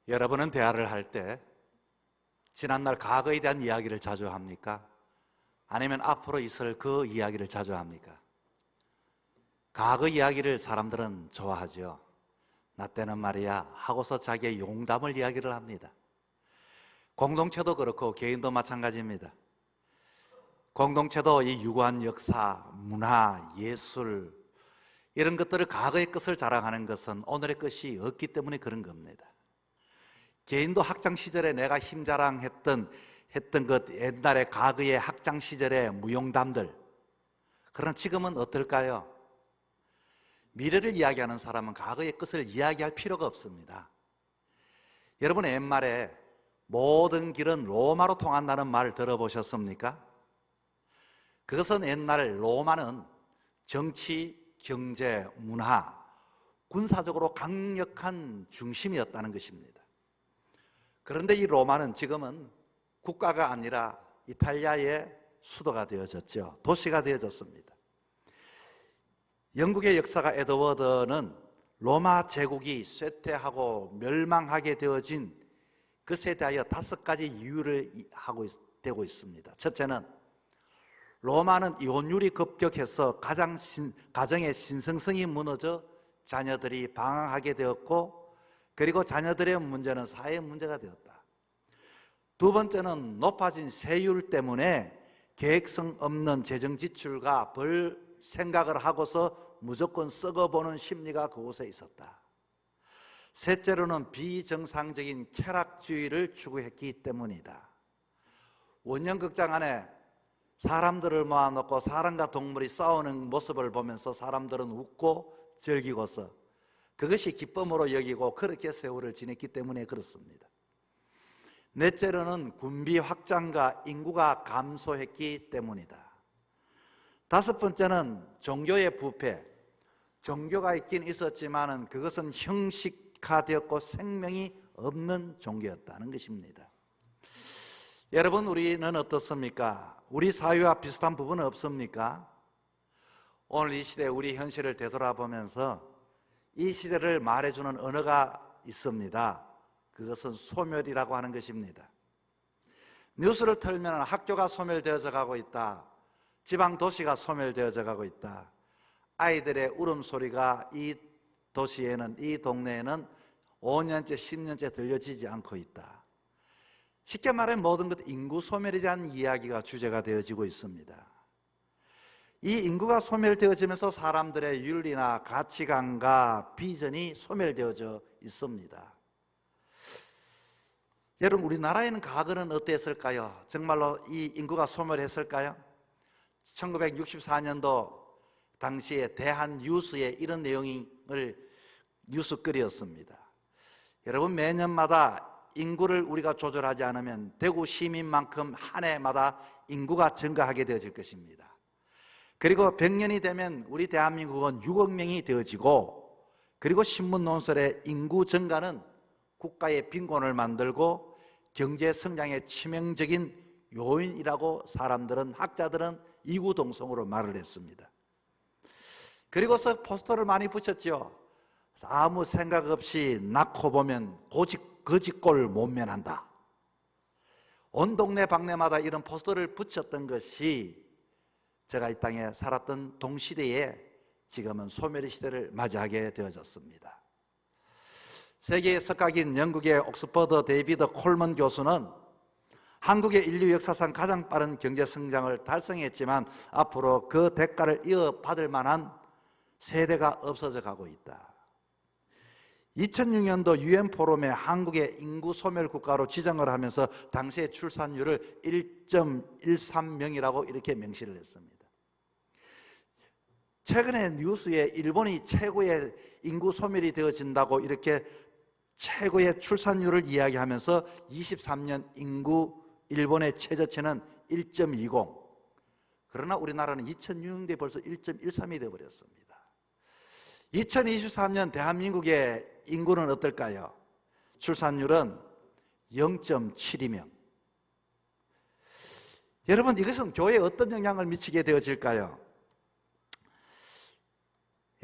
여러분은 대화를 할 때 지난날 과거에 대한 이야기를 자주 합니까? 아니면 앞으로 있을 그 이야기를 자주 합니까? 과거 이야기를 사람들은 좋아하죠. 나 때는 말이야 하고서 자기의 용담을 이야기를 합니다. 공동체도 그렇고 개인도 마찬가지입니다. 공동체도 이 유구한 역사, 문화, 예술 이런 것들을 과거의 것을 자랑하는 것은 오늘의 것이 없기 때문에 그런 겁니다. 개인도 학창시절에 내가 힘자랑했던 것, 옛날에 과거의 학창시절의 무용담들, 그러나 지금은 어떨까요? 미래를 이야기하는 사람은 과거의 것을 이야기할 필요가 없습니다. 여러분 옛말에 모든 길은 로마로 통한다는 말 들어보셨습니까? 그것은 옛날 로마는 정치, 경제, 문화, 군사적으로 강력한 중심이었다는 것입니다. 그런데 이 로마는 지금은 국가가 아니라 이탈리아의 수도가 되어졌죠. 도시가 되어졌습니다. 영국의 역사가 에드워드는 로마 제국이 쇠퇴하고 멸망하게 되어진 그것에 대하여 5가지 이유를 되고 있습니다. 첫째는 로마는 이혼율이 급격해서 가정의 신성성이 무너져 자녀들이 방황하게 되었고, 그리고 자녀들의 문제는 사회 문제가 되었다. 두 번째는 높아진 세율 때문에 계획성 없는 재정 지출과 벌 생각을 하고서 무조건 썩어보는 심리가 그곳에 있었다. 셋째로는 비정상적인 쾌락주의를 추구했기 때문이다. 원년극장 안에 사람들을 모아놓고 사람과 동물이 싸우는 모습을 보면서 사람들은 웃고 즐기고서 그것이 기쁨으로 여기고 그렇게 세월을 지냈기 때문에 그렇습니다. 넷째로는 군비 확장과 인구가 감소했기 때문이다. 다섯 번째는 종교의 부패. 종교가 있긴 있었지만 그것은 형식화되었고 생명이 없는 종교였다는 것입니다. 여러분, 우리는 어떻습니까? 우리 사회와 비슷한 부분은 없습니까? 오늘 이 시대 우리 현실을 되돌아보면서 이 시대를 말해주는 언어가 있습니다. 그것은 소멸이라고 하는 것입니다. 뉴스를 틀면 학교가 소멸되어져 가고 있다. 지방 도시가 소멸되어져 가고 있다. 아이들의 울음소리가 이 도시에는, 이 동네에는 5년째 10년째 들려지지 않고 있다. 쉽게 말해 모든 것 인구 소멸에 대한 이야기가 주제가 되어지고 있습니다. 이 인구가 소멸되어지면서 사람들의 윤리나 가치관과 비전이 소멸되어져 있습니다. 여러분, 우리나라에는 과거는 어땠을까요? 정말로 이 인구가 소멸했을까요? 1964년도 당시에 대한뉴스에 이런 내용을 뉴스거리였습니다. 여러분, 매년마다 인구를 우리가 조절하지 않으면 대구 시민만큼 한 해마다 인구가 증가하게 되어질 것입니다. 그리고 100년이 되면 우리 대한민국은 6억 명이 되어지고, 그리고 신문 논설의 인구 증가는 국가의 빈곤을 만들고 경제 성장의 치명적인 요인이라고 사람들은, 학자들은 이구동성으로 말을 했습니다. 그리고서 포스터를 많이 붙였죠. 아무 생각 없이 낳고 보면 거지꼴 못 면한다. 온 동네 방네마다 이런 포스터를 붙였던 것이 제가 이 땅에 살았던 동시대에 지금은 소멸의 시대를 맞이하게 되어졌습니다. 세계의 석학인 영국의 옥스퍼드 데이비드 콜먼 교수는 한국의 인류 역사상 가장 빠른 경제 성장을 달성했지만 앞으로 그 대가를 이어받을 만한 세대가 없어져 가고 있다. 2006년도 UN 포럼에 한국의 인구 소멸 국가로 지정을 하면서 당시의 출산율을 1.13명이라고 이렇게 명시를 했습니다. 최근에 뉴스에 일본이 최고의 인구 소멸이 되어진다고 이렇게 최고의 출산율을 이야기하면서 23년 인구 일본의 최저치는 1.20. 그러나 우리나라는 2006년도에 벌써 1.13이 되어버렸습니다. 2023년 대한민국의 인구는 어떨까요? 출산율은 0.72명. 여러분, 이것은 교회에 어떤 영향을 미치게 되어질까요?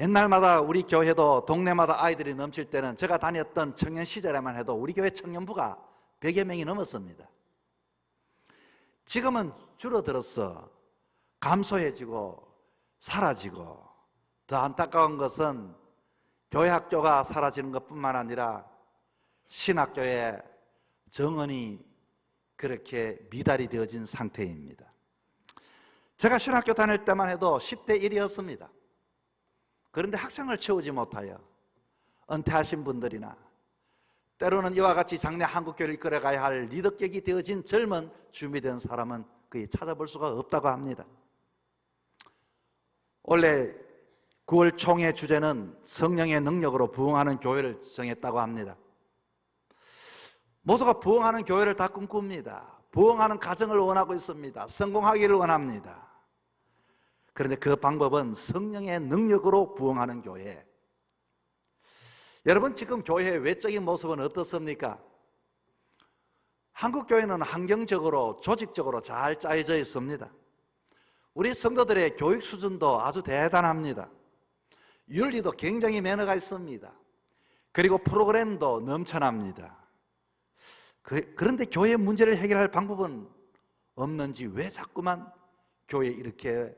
옛날마다 우리 교회도 동네마다 아이들이 넘칠 때는 제가 다녔던 청년 시절에만 해도 우리 교회 청년부가 100여 명이 넘었습니다. 지금은 줄어들어서 감소해지고 사라지고, 더 안타까운 것은 교회 학교가 사라지는 것뿐만 아니라 신학교의 정원이 그렇게 미달이 되어진 상태입니다. 제가 신학교 다닐 때만 해도 10대 1이었습니다. 그런데 학생을 채우지 못하여 은퇴하신 분들이나 때로는 이와 같이 장래 한국교회를 이끌어가야 할 리더격이 되어진 젊은 준비된 사람은 거의 찾아볼 수가 없다고 합니다. 원래 9월 총회 주제는 성령의 능력으로 부흥하는 교회를 정했다고 합니다. 모두가 부흥하는 교회를 다 꿈꿉니다. 부흥하는 가정을 원하고 있습니다. 성공하기를 원합니다. 그런데 그 방법은 성령의 능력으로 부흥하는 교회. 여러분, 지금 교회의 외적인 모습은 어떻습니까? 한국 교회는 환경적으로 조직적으로 잘 짜여져 있습니다. 우리 성도들의 교육 수준도 아주 대단합니다. 윤리도 굉장히 매너가 있습니다. 그리고 프로그램도 넘쳐납니다. 그런데 교회의 문제를 해결할 방법은 없는지 왜 자꾸만 교회에 이렇게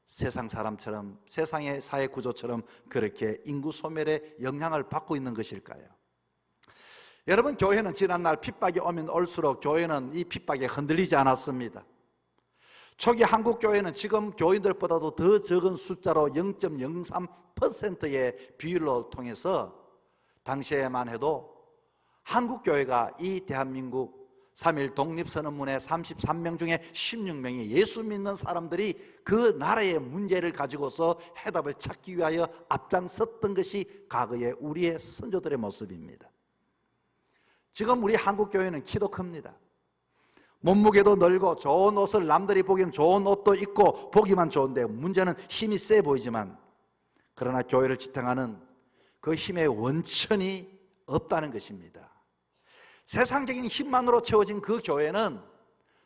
세상 사람처럼, 세상의 사회 구조처럼 그렇게 인구 소멸의 영향을 받고 있는 것일까요? 여러분, 교회는 지난날 핍박이 오면 올수록 교회는 이 핍박에 흔들리지 않았습니다. 초기 한국 교회는 지금 교인들보다도 더 적은 숫자로 0.03%의 비율로 통해서 당시에만 해도 한국 교회가 이 대한민국 3.1 독립선언문의 33명 중에 16명이 예수 믿는 사람들이 그 나라의 문제를 가지고서 해답을 찾기 위하여 앞장섰던 것이 과거의 우리의 선조들의 모습입니다. 지금 우리 한국 교회는 키도 큽니다. 몸무게도 넓고 좋은 옷을 남들이 보기엔 좋은 옷도 입고 보기만 좋은데 문제는 힘이 세 보이지만, 그러나 교회를 지탱하는 그 힘의 원천이 없다는 것입니다. 세상적인 힘만으로 채워진 그 교회는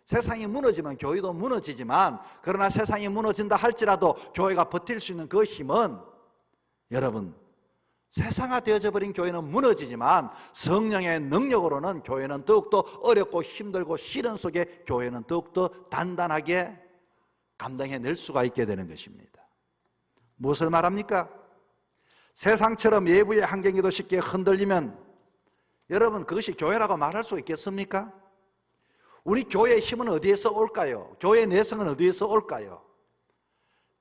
세상이 무너지면 교회도 무너지지만, 그러나 세상이 무너진다 할지라도 교회가 버틸 수 있는 그 힘은, 여러분, 세상화되어져 버린 교회는 무너지지만 성령의 능력으로는 교회는 더욱더 어렵고 힘들고 시련 속에 교회는 더욱더 단단하게 감당해낼 수가 있게 되는 것입니다. 무엇을 말합니까? 세상처럼 외부의 환경에도 쉽게 흔들리면 여러분, 그것이 교회라고 말할 수 있겠습니까? 우리 교회의 힘은 어디에서 올까요? 교회의 내성은 어디에서 올까요?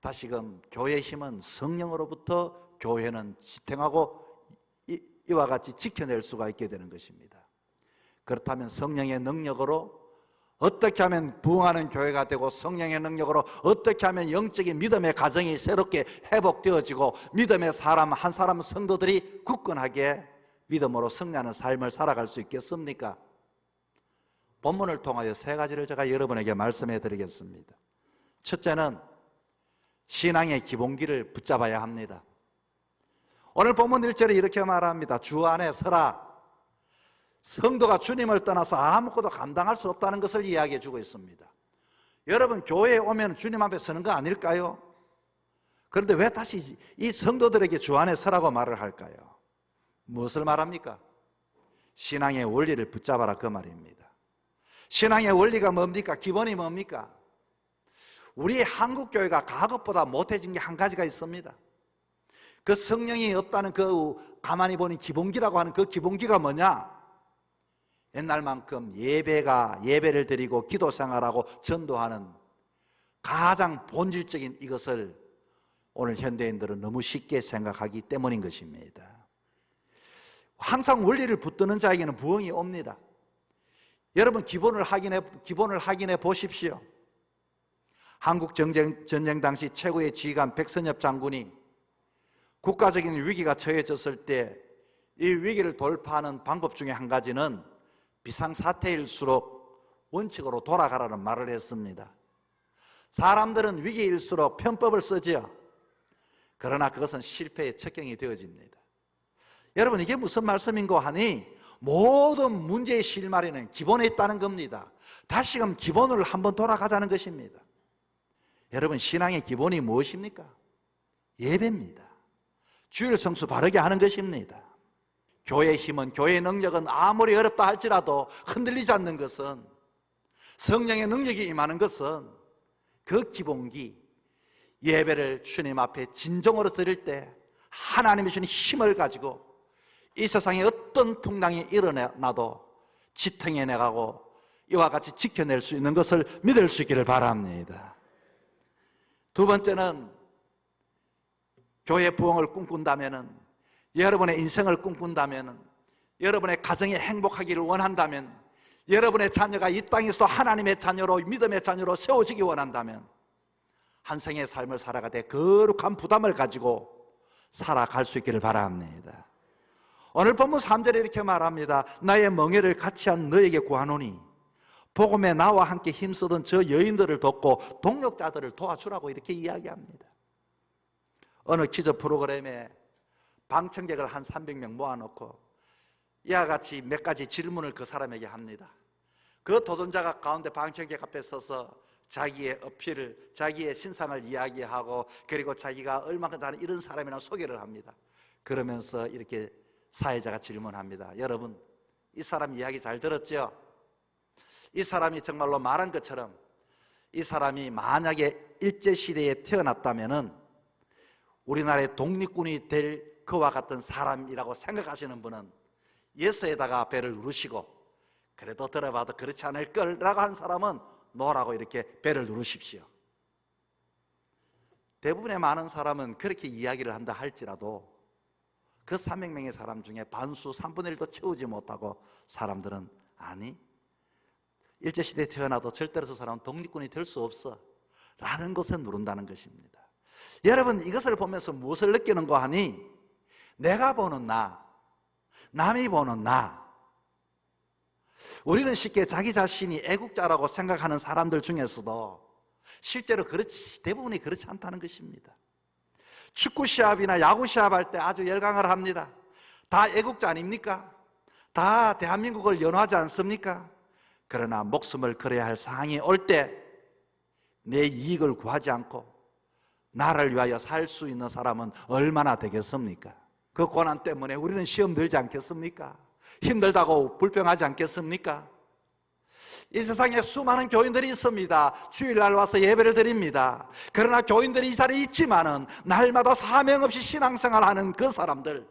다시금 교회의 힘은 성령으로부터 교회는 지탱하고 이와 같이 지켜낼 수가 있게 되는 것입니다. 그렇다면 성령의 능력으로 어떻게 하면 부흥하는 교회가 되고, 성령의 능력으로 어떻게 하면 영적인 믿음의 가정이 새롭게 회복되어지고 믿음의 사람 한 사람 성도들이 굳건하게 믿음으로 승리하는 삶을 살아갈 수 있겠습니까? 본문을 통하여 세 가지를 제가 여러분에게 말씀해 드리겠습니다. 첫째는 신앙의 기본기를 붙잡아야 합니다. 오늘 본문 1절에 이렇게 말합니다. 주 안에 서라. 성도가 주님을 떠나서 아무것도 감당할 수 없다는 것을 이야기해 주고 있습니다. 여러분, 교회에 오면 주님 앞에 서는 거 아닐까요? 그런데 왜 다시 이 성도들에게 주 안에 서라고 말을 할까요? 무엇을 말합니까? 신앙의 원리를 붙잡아라, 그 말입니다. 신앙의 원리가 뭡니까? 기본이 뭡니까? 우리 한국교회가 과거보다 못해진 게 한 가지가 있습니다. 그 성령이 없다는 그 가만히 보니 기본기라고 하는 그 기본기가 뭐냐? 옛날만큼 예배를 드리고 기도 생활하고 전도하는 가장 본질적인 이것을 오늘 현대인들은 너무 쉽게 생각하기 때문인 것입니다. 항상 원리를 붙드는 자에게는 부흥이 옵니다. 여러분, 기본을 확인해 보십시오. 한국 전쟁 당시 최고의 지휘관 백선엽 장군이 국가적인 위기가 처해졌을 때 이 위기를 돌파하는 방법 중에 한 가지는 비상사태일수록 원칙으로 돌아가라는 말을 했습니다. 사람들은 위기일수록 편법을 쓰지요. 그러나 그것은 실패의 척경이 되어집니다. 여러분, 이게 무슨 말씀인고 하니 모든 문제의 실마리는 기본에 있다는 겁니다. 다시금 기본을 한번 돌아가자는 것입니다. 여러분, 신앙의 기본이 무엇입니까? 예배입니다. 주일 성수 바르게 하는 것입니다. 교회의 힘은, 교회의 능력은 아무리 어렵다 할지라도 흔들리지 않는 것은, 성령의 능력이 임하는 것은 그 기본기, 예배를 주님 앞에 진정으로 드릴 때 하나님이 주신 힘을 가지고 이 세상에 어떤 풍랑이 일어나도 지탱해 내가고 이와 같이 지켜낼 수 있는 것을 믿을 수 있기를 바랍니다. 두 번째는, 교회 부흥을 꿈꾼다면, 여러분의 인생을 꿈꾼다면, 여러분의 가정이 행복하기를 원한다면, 여러분의 자녀가 이 땅에서도 하나님의 자녀로, 믿음의 자녀로 세워지기 원한다면 한 생의 삶을 살아가되 거룩한 부담을 가지고 살아갈 수 있기를 바랍니다. 오늘 본문 3절에 이렇게 말합니다. 나의 멍에를 같이 한 너에게 구하노니 복음에 나와 함께 힘쓰던 저 여인들을 돕고 동력자들을 도와주라고 이렇게 이야기합니다. 어느 퀴즈 프로그램에 방청객을 한 300명 모아놓고 이와 같이 몇 가지 질문을 그 사람에게 합니다. 그 도전자가 가운데 방청객 앞에 서서 자기의 어필을, 자기의 신상을 이야기하고 그리고 자기가 얼마큼 잘하는 이런 사람이라고 소개를 합니다. 그러면서 이렇게 사회자가 질문합니다. 여러분, 이 사람 이야기 잘 들었죠? 이 사람이 정말로 말한 것처럼 이 사람이 만약에 일제시대에 태어났다면 우리나라의 독립군이 될 그와 같은 사람이라고 생각하시는 분은 예스에다가 배를 누르시고, 그래도 들어봐도 그렇지 않을 거라고 한 사람은 노라고 이렇게 배를 누르십시오. 대부분의 많은 사람은 그렇게 이야기를 한다 할지라도 그 300명의 사람 중에 반수 3분의 1도 채우지 못하고 사람들은 아니, 일제시대에 태어나도 절대로 저 사람은 독립군이 될 수 없어 라는 것에 누른다는 것입니다. 여러분, 이것을 보면서 무엇을 느끼는가 하니, 내가 보는 나, 남이 보는 나, 우리는 쉽게 자기 자신이 애국자라고 생각하는 사람들 중에서도 실제로 대부분이 그렇지 않다는 것입니다. 축구 시합이나 야구 시합 할 때 아주 열광을 합니다. 다 애국자 아닙니까? 다 대한민국을 연호하지 않습니까? 그러나 목숨을 걸어야 할 상황이 올 때 내 이익을 구하지 않고 나를 위하여 살 수 있는 사람은 얼마나 되겠습니까? 그 고난 때문에 우리는 시험 들지 않겠습니까? 힘들다고 불평하지 않겠습니까? 이 세상에 수많은 교인들이 있습니다. 주일날 와서 예배를 드립니다. 그러나 교인들이 이 자리에 있지만은 날마다 사명 없이 신앙생활하는 그 사람들,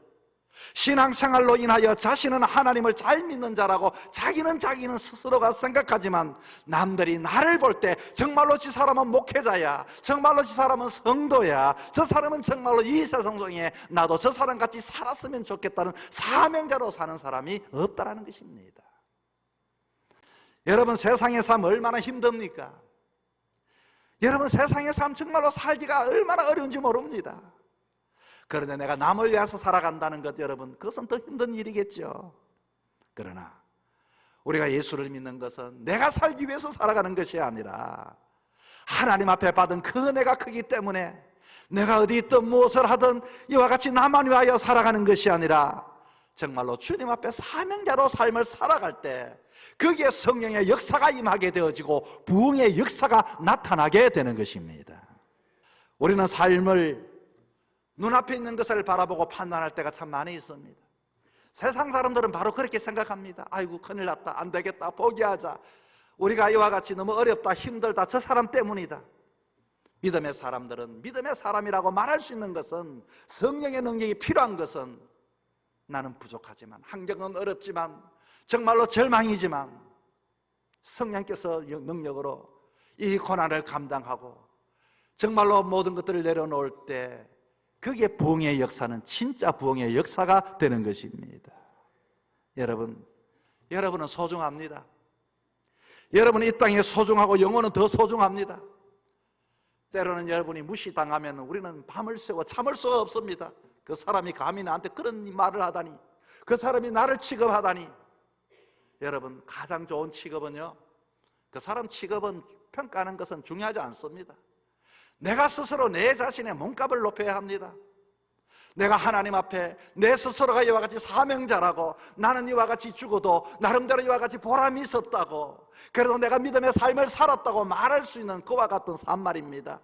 신앙생활로 인하여 자신은 하나님을 잘 믿는 자라고 자기는 스스로가 생각하지만 남들이 나를 볼 때 정말로 저 사람은 목회자야, 정말로 저 사람은 성도야, 저 사람은 정말로 이 세상 속에 나도 저 사람같이 살았으면 좋겠다는 사명자로 사는 사람이 없다라는 것입니다. 여러분, 세상의 삶 얼마나 힘듭니까? 여러분, 세상의 삶 정말로 살기가 얼마나 어려운지 모릅니다. 그런데 내가 남을 위해서 살아간다는 것, 여러분, 그것은 더 힘든 일이겠죠. 그러나 우리가 예수를 믿는 것은 내가 살기 위해서 살아가는 것이 아니라 하나님 앞에 받은 그 은혜가 크기 때문에 내가 어디 있든 무엇을 하든 이와 같이 나만 위하여 살아가는 것이 아니라 정말로 주님 앞에 사명자로 삶을 살아갈 때 거기에 성령의 역사가 임하게 되어지고 부흥의 역사가 나타나게 되는 것입니다. 우리는 삶을 눈앞에 있는 것을 바라보고 판단할 때가 참 많이 있습니다. 세상 사람들은 바로 그렇게 생각합니다. 아이고, 큰일 났다, 안 되겠다, 포기하자, 우리가 이와 같이 너무 어렵다, 힘들다, 저 사람 때문이다. 믿음의 사람들은, 믿음의 사람이라고 말할 수 있는 것은, 성령의 능력이 필요한 것은, 나는 부족하지만, 환경은 어렵지만, 정말로 절망이지만 성령께서 능력으로 이 고난을 감당하고 정말로 모든 것들을 내려놓을 때 그게 부흥의 역사는 진짜 부흥의 역사가 되는 것입니다. 여러분은 소중합니다. 여러분은 이 땅에 소중하고 영혼은 더 소중합니다. 때로는 여러분이 무시당하면 우리는 밤을 새워 참을 수가 없습니다. 그 사람이 감히 나한테 그런 말을 하다니, 그 사람이 나를 취급하다니. 여러분, 가장 좋은 취급은요, 그 사람 취급은 평가하는 것은 중요하지 않습니다. 내가 스스로 내 자신의 몸값을 높여야 합니다. 내가 하나님 앞에 내 스스로가 이와 같이 사명자라고, 나는 이와 같이 죽어도 나름대로 이와 같이 보람이 있었다고, 그래도 내가 믿음의 삶을 살았다고 말할 수 있는 그와 같은 삶 말입니다.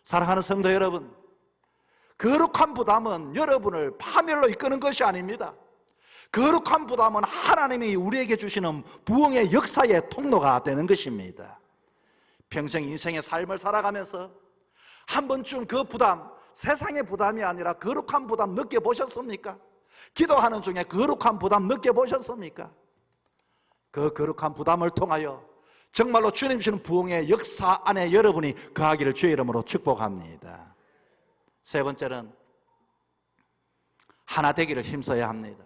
사랑하는 성도 여러분, 거룩한 부담은 여러분을 파멸로 이끄는 것이 아닙니다. 거룩한 부담은 하나님이 우리에게 주시는 부흥의 역사의 통로가 되는 것입니다. 평생 인생의 삶을 살아가면서 한 번쯤 그 부담, 세상의 부담이 아니라 거룩한 부담 느껴보셨습니까? 기도하는 중에 거룩한 부담 느껴보셨습니까? 그 거룩한 부담을 통하여 정말로 주님 주시는 부흥의 역사 안에 여러분이 거하기를 주의 이름으로 축복합니다. 세 번째는 하나 되기를 힘써야 합니다.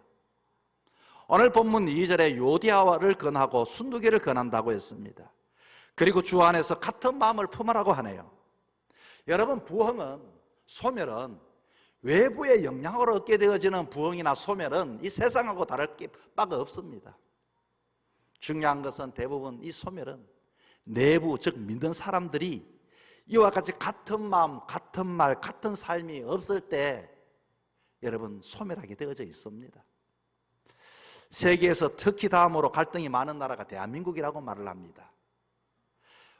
오늘 본문 2절에 요디아를 권하고 순두개를 권한다고 했습니다. 그리고 주 안에서 같은 마음을 품으라고 하네요. 여러분, 부흥은, 소멸은 외부의 영향으로 얻게 되어지는 부흥이나 소멸은 이 세상하고 다를 바가 없습니다. 중요한 것은 대부분 이 소멸은 내부, 즉 믿는 사람들이 이와 같이 같은 마음, 같은 말, 같은 삶이 없을 때 여러분 소멸하게 되어져 있습니다. 세계에서 특히 다음으로 갈등이 많은 나라가 대한민국이라고 말을 합니다.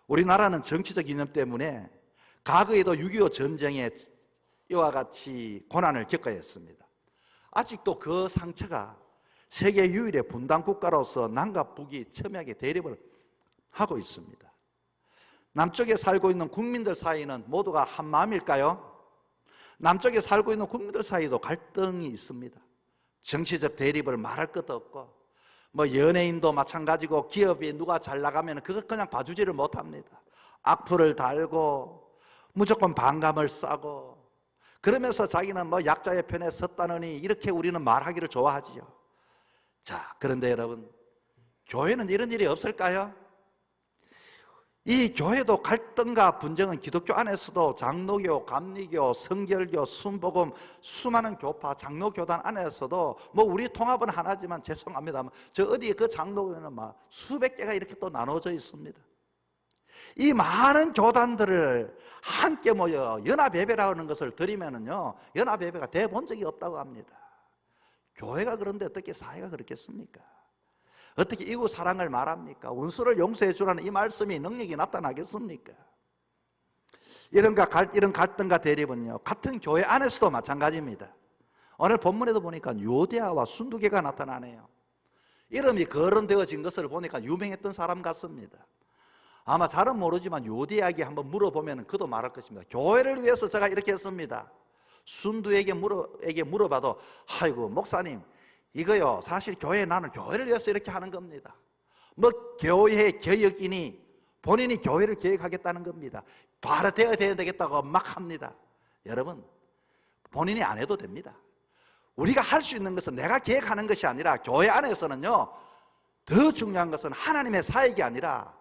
우리나라는 정치적 이념 때문에 과거에도 6.25 전쟁에 이와 같이 고난을 겪어야 했습니다. 아직도 그 상처가 세계 유일의 분단 국가로서 남과 북이 첨예하게 대립을 하고 있습니다. 남쪽에 살고 있는 국민들 사이는 모두가 한 마음일까요? 남쪽에 살고 있는 국민들 사이도 갈등이 있습니다. 정치적 대립을 말할 것도 없고, 연예인도 마찬가지고, 기업이 누가 잘 나가면 그것 그냥 봐주지를 못합니다. 악플을 달고 무조건 반감을 싸고, 그러면서 자기는 약자의 편에 섰다느니 이렇게 우리는 말하기를 좋아하지요. 자, 그런데 여러분, 교회는 이런 일이 없을까요? 이 교회도 갈등과 분쟁은 기독교 안에서도 장로교, 감리교, 성결교, 순복음, 수많은 교파, 장로교단 안에서도 우리 통합은 하나지만 죄송합니다, 저 어디 그 장로교는 수백 개가 이렇게 또 나눠져 있습니다. 이 많은 교단들을 함께 모여 연합예배라는 것을 드리면은요, 연합예배가 돼 본 적이 없다고 합니다. 교회가 그런데 어떻게 사회가 그렇겠습니까? 어떻게 이웃 사랑을 말합니까? 원수를 용서해 주라는 이 말씀이 능력이 나타나겠습니까? 이런 갈등과 대립은요, 같은 교회 안에서도 마찬가지입니다. 오늘 본문에도 보니까 요디아와 순두개가 나타나네요. 이름이 거론되어진 것을 보니까 유명했던 사람 같습니다. 아마 잘은 모르지만 요디아에게 한번 물어보면 그도 말할 것입니다. 교회를 위해서 제가 이렇게 했습니다. 순두에게 물어봐도, 아이고 목사님, 이거요, 사실 나는 교회를 위해서 이렇게 하는 겁니다. 교회 개혁이니 본인이 교회를 개혁하겠다는 겁니다. 바로 되어야 되겠다고 막 합니다. 여러분, 본인이 안 해도 됩니다. 우리가 할 수 있는 것은 내가 개혁하는 것이 아니라, 교회 안에서는요, 더 중요한 것은 하나님의 사역이 아니라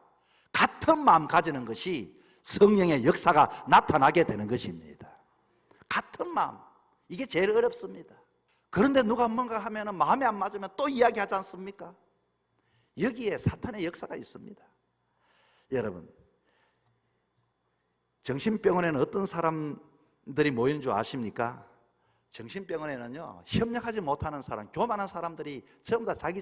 같은 마음 가지는 것이 성령의 역사가 나타나게 되는 것입니다. 같은 마음, 이게 제일 어렵습니다. 그런데 누가 뭔가 하면 마음에 안 맞으면 또 이야기하지 않습니까? 여기에 사탄의 역사가 있습니다. 여러분, 정신병원에는 어떤 사람들이 모이는 줄 아십니까? 정신병원에는요, 협력하지 못하는 사람, 교만한 사람들이 전부 다 자기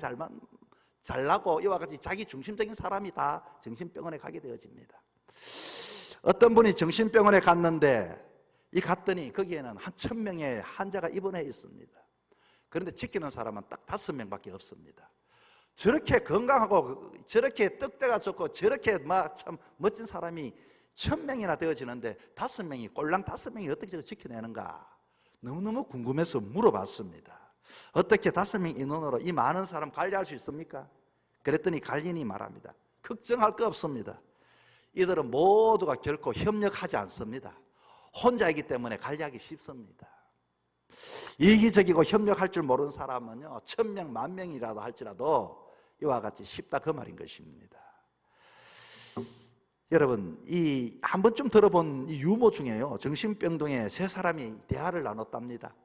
잘나고 이와 같이 자기 중심적인 사람이 다 정신병원에 가게 되어집니다. 어떤 분이 정신병원에 갔는데 갔더니 거기에는 한 1000명의 환자가 입원해 있습니다. 그런데 지키는 사람은 딱 5명밖에 없습니다. 저렇게 건강하고 저렇게 떡대가 좋고 저렇게 참 멋진 사람이 1000명이나 되어지는데 5명이, 꼴랑 5명이 어떻게 지켜내는가 너무너무 궁금해서 물어봤습니다. 어떻게 5명 인원으로 이 많은 사람 관리할 수 있습니까? 그랬더니 관리인이 말합니다. 걱정할 거 없습니다. 이들은 모두가 결코 협력하지 않습니다. 혼자이기 때문에 관리하기 쉽습니다. 이기적이고 협력할 줄 모르는 사람은요, 1000명, 10,000명이라도 할지라도 이와 같이 쉽다, 그 말인 것입니다. 여러분, 한 번쯤 들어본 이 유머 중에요, 정신병동에 3사람이 대화를 나눴답니다.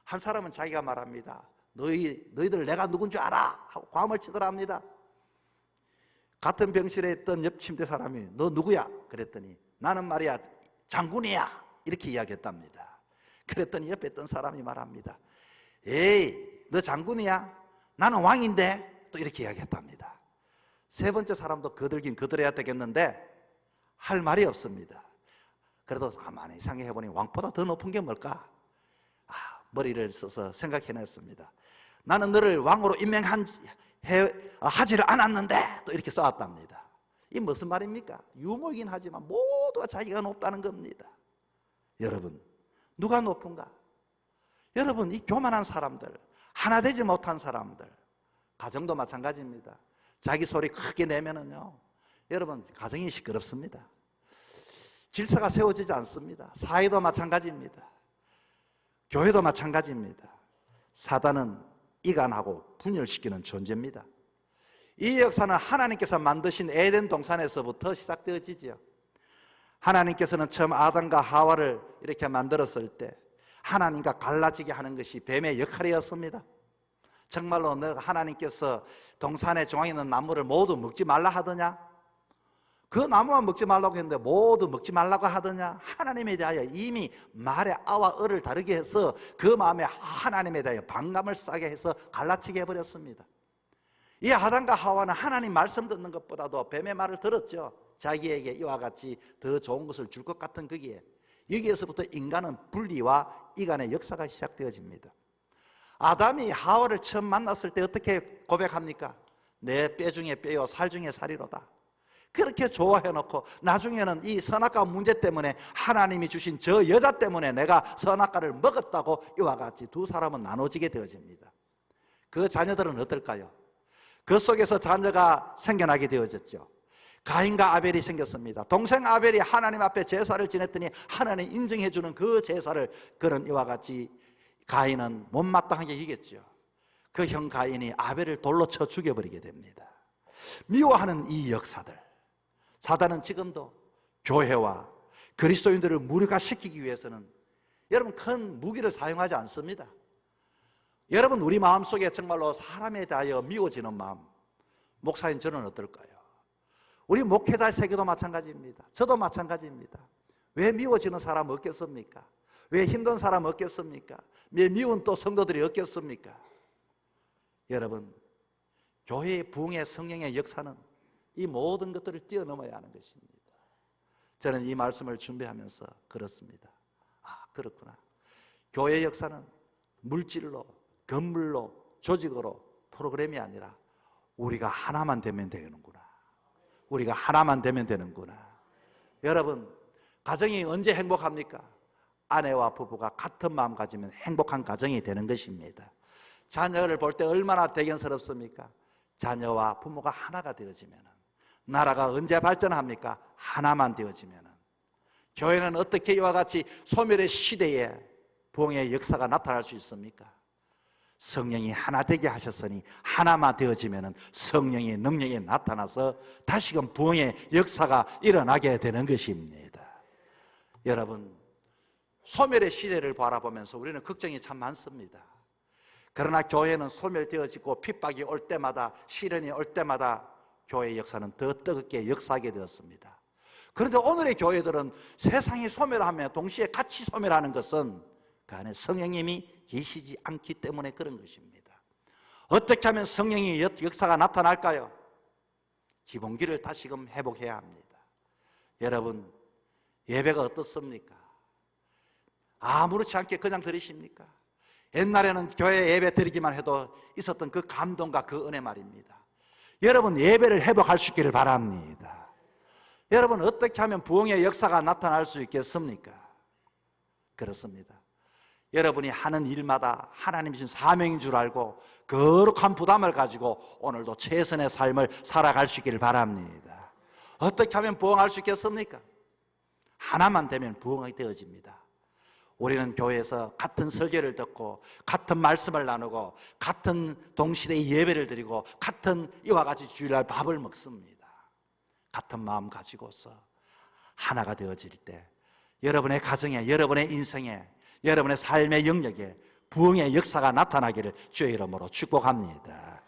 한 사람은 자기가 말합니다. 너희들 내가 누군 줄 알아? 하고 과음을 치더랍니다. 같은 병실에 있던 옆 침대 사람이 너 누구야? 그랬더니 나는 말이야 장군이야, 이렇게 이야기했답니다. 그랬더니 옆에 있던 사람이 말합니다. 에이, 너 장군이야? 나는 왕인데? 또 이렇게 이야기했답니다. 세 번째 사람도 거들긴 거들어야 되겠는데 할 말이 없습니다. 그래도 가만히 생각해보니 왕보다 더 높은 게 뭘까? 머리를 써서 생각해냈습니다. 나는 너를 왕으로 하지를 않았는데 또 이렇게 써왔답니다. 이 무슨 말입니까? 유머이긴 하지만 모두가 자기가 높다는 겁니다. 여러분, 누가 높은가? 여러분, 이 교만한 사람들, 하나 되지 못한 사람들, 가정도 마찬가지입니다. 자기 소리 크게 내면은요, 여러분, 가정이 시끄럽습니다. 질서가 세워지지 않습니다. 사회도 마찬가지입니다. 교회도 마찬가지입니다. 사단은 이간하고 분열시키는 존재입니다. 이 역사는 하나님께서 만드신 에덴 동산에서부터 시작되어지죠. 하나님께서는 처음 아담과 하와를 이렇게 만들었을 때 하나님과 갈라지게 하는 것이 뱀의 역할이었습니다. 정말로 너가 하나님께서 동산의 중앙에 있는 나무를 모두 먹지 말라 하더냐? 그 나무만 먹지 말라고 했는데 모두 먹지 말라고 하더냐? 하나님에 대하여 이미 말의 아와 을을 다르게 해서 그 마음에 하나님에 대하여 반감을 싸게 해서 갈라치게 해버렸습니다. 이 아담과 하와는 하나님 말씀 듣는 것보다도 뱀의 말을 들었죠. 자기에게 이와 같이 더 좋은 것을 줄 것 같은 거기에, 여기에서부터 인간은 분리와 이간의 역사가 시작되어집니다. 아담이 하와를 처음 만났을 때 어떻게 고백합니까? 내 뼈 중에 뼈요 살 중에 살이로다. 그렇게 좋아해놓고 나중에는 이 선악과 문제 때문에 하나님이 주신 저 여자 때문에 내가 선악과를 먹었다고 이와 같이 두 사람은 나눠지게 되어집니다. 그 자녀들은 어떨까요? 그 속에서 자녀가 생겨나게 되어졌죠. 가인과 아벨이 생겼습니다. 동생 아벨이 하나님 앞에 제사를 지냈더니 하나님 인정해 주는 그 제사를 그런 이와 같이 가인은 못마땅하게 이겼죠. 그 형 가인이 아벨을 돌로 쳐 죽여버리게 됩니다. 미워하는 이 역사들, 사단은 지금도 교회와 그리스도인들을 무력화시키기 위해서는 여러분 큰 무기를 사용하지 않습니다. 여러분, 우리 마음속에 정말로 사람에 대하여 미워지는 마음, 목사인 저는 어떨까요? 우리 목회자의 세계도 마찬가지입니다. 저도 마찬가지입니다. 왜 미워지는 사람 없겠습니까? 왜 힘든 사람 없겠습니까? 왜 미운 또 성도들이 없겠습니까? 여러분, 교회의 부흥의 성령의 역사는 이 모든 것들을 뛰어넘어야 하는 것입니다. 저는 이 말씀을 준비하면서 그렇습니다. 아, 그렇구나. 교회의 역사는 물질로, 건물로, 조직으로, 프로그램이 아니라 우리가 하나만 되면 되는구나. 우리가 하나만 되면 되는구나. 여러분, 가정이 언제 행복합니까? 아내와 부부가 같은 마음 가지면 행복한 가정이 되는 것입니다. 자녀를 볼 때 얼마나 대견스럽습니까? 자녀와 부모가 하나가 되어지면 나라가 언제 발전합니까? 하나만 되어지면. 교회는 어떻게 이와 같이 소멸의 시대에 부흥의 역사가 나타날 수 있습니까? 성령이 하나 되게 하셨으니 하나만 되어지면 성령의 능력이 나타나서 다시금 부흥의 역사가 일어나게 되는 것입니다. 여러분, 소멸의 시대를 바라보면서 우리는 걱정이 참 많습니다. 그러나 교회는 소멸되어지고 핍박이 올 때마다, 시련이 올 때마다 교회의 역사는 더 뜨겁게 역사하게 되었습니다. 그런데 오늘의 교회들은 세상이 소멸하며 동시에 같이 소멸하는 것은 그 안에 성령님이 계시지 않기 때문에 그런 것입니다. 어떻게 하면 성령의 역사가 나타날까요? 기본기를 다시금 회복해야 합니다. 여러분, 예배가 어떻습니까? 아무렇지 않게 그냥 드리십니까? 옛날에는 교회 예배 드리기만 해도 있었던 그 감동과 그 은혜 말입니다. 여러분, 예배를 회복할 수 있기를 바랍니다. 여러분, 어떻게 하면 부흥의 역사가 나타날 수 있겠습니까? 그렇습니다. 여러분이 하는 일마다 하나님이 주신 사명인 줄 알고 거룩한 부담을 가지고 오늘도 최선의 삶을 살아갈 수 있기를 바랍니다. 어떻게 하면 부흥할 수 있겠습니까? 하나만 되면 부흥이 되어집니다. 우리는 교회에서 같은 설교를 듣고 같은 말씀을 나누고 같은 동시대의 예배를 드리고 같은 이와 같이 주일날 밥을 먹습니다. 같은 마음 가지고서 하나가 되어질 때 여러분의 가정에, 여러분의 인생에, 여러분의 삶의 영역에 부흥의 역사가 나타나기를 주의 이름으로 축복합니다.